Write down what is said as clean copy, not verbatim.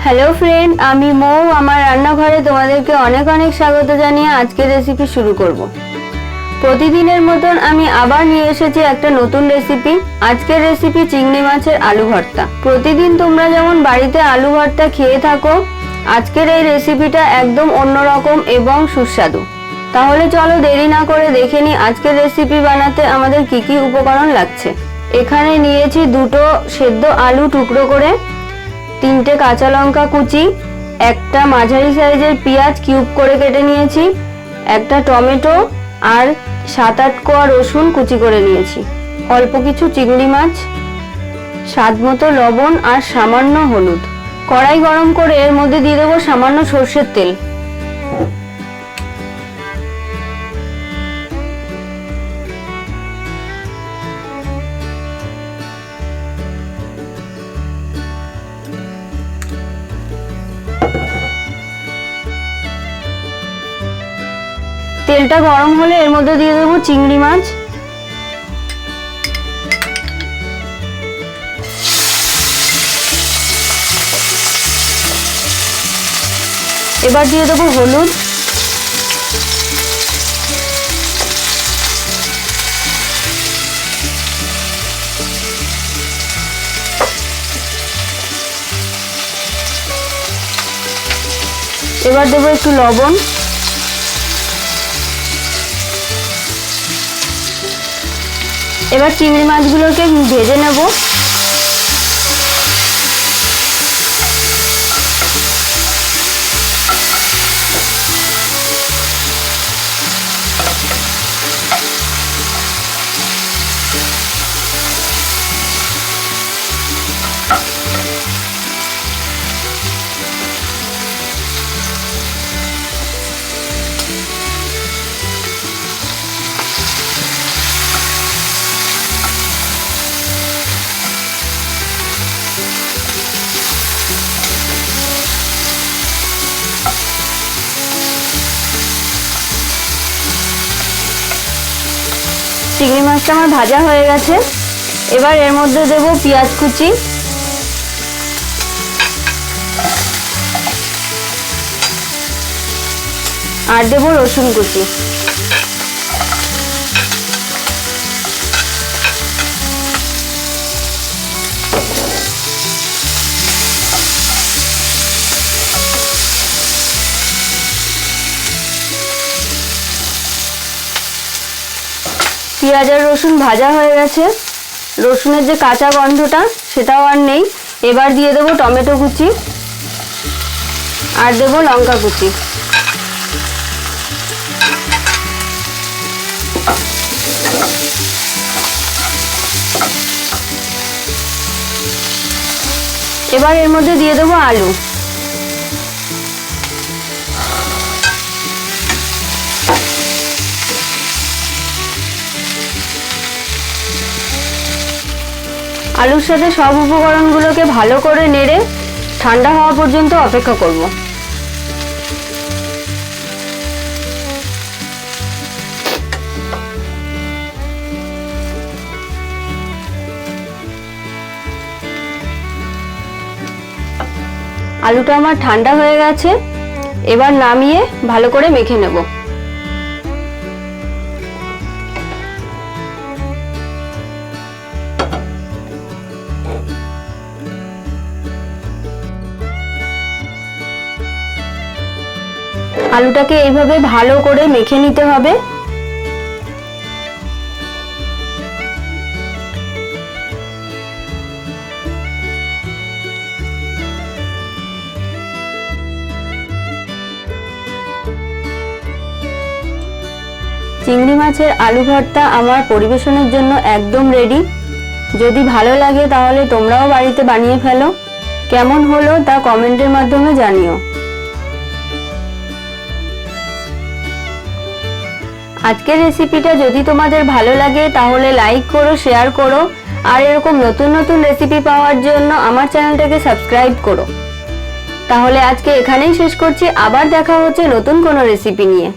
Hello friend, আমি মৌ। আমার রান্নাঘরে তোমাদেরকে অনেক অনেক স্বাগত জানিয়ে আজকের রেসিপি শুরু করব। প্রতিদিনের মতন আমি আবার নিয়ে এসেছি একটা নতুন রেসিপি। আজকের রেসিপি চিংড়ি মাছের আলু ভর্তা। প্রতিদিন তোমরা যেমন বাড়িতে আলু ভর্তা খেয়ে থাকো, আজকের এই রেসিপিটা একদম অন্যরকম এবং সুস্বাদু। তাহলে চলো দেরি না করে দেখে নিই আজকের রেসিপি বানাতে আমাদের কি কি উপকরণ লাগছে। এখানে নিয়েছি দুটো সেদ্ধ আলু টুকরো করে, তিনটে কাঁচা লঙ্কা কুচি, একটা মাঝারি সাইজের পেঁয়াজ কিউব করে কেটে নিয়েছি, একটা টমেটো আর 7-8 কোয়া রসুন কুচি করে নিয়েছি, অল্প কিছু চিংড়ি মাছ, স্বাদ মতো লবণ আর সামান্য হলুদ। কড়াই গরম করে এর মধ্যে দিয়ে দেবো সামান্য সর্ষের তেল। তেলটা গরম হলে এর মধ্যে দিয়ে দেবো চিংড়ি মাছ, এবার দিয়ে দেবো হলুদ, এবার দেবো একটু লবণ, এবার চিংড়ি মাছগুলোকে ভেজে নেব। চিংড়ি মাছটা আমার ভাজা হয়ে গেছে। এবার এর মধ্যে দেব পেঁয়াজ কুচি, আর দেব রসুন কুচি। পেঁয়াজ আর রসুন ভাজা হয়ে গেছে, রসুনের যে কাঁচা গন্ধটা সেটাও আর নেই। এবার দিয়ে দেবো টমেটো কুচি আর দেবো লঙ্কা কুচি। এবার এর মধ্যে দিয়ে দেবো আলু, আলুর সাথে সব উপকরণগুলোকে ভালো করে নেড়ে ঠান্ডা হওয়া পর্যন্ত অপেক্ষা করব। আলুটা আমার ঠান্ডা হয়ে গেছে, এবার নামিয়ে ভালো করে মেখে নেব। আলুটাকে এইভাবে ভালো করে মেখে নিতে হবে। চিংড়ি মাছের আলু ভর্তা আমার পরিবেশনের জন্য একদম রেডি। যদি ভালো লাগে তাহলে তোমরাও বাড়িতে বানিয়ে ফেলো। কেমন হলো তা কমেন্টের মাধ্যমে জানিও। আজকের রেসিপিটা যদি তোমাদের ভালো লাগে তাহলে লাইক করো, শেয়ার করো, আর এরকম নতুন নতুন রেসিপি পাওয়ার জন্য আমার চ্যানেলটাকে সাবস্ক্রাইব করো। তাহলে আজকে এখানেই শেষ করছি, আবার দেখা হচ্ছে নতুন কোনো রেসিপি নিয়ে।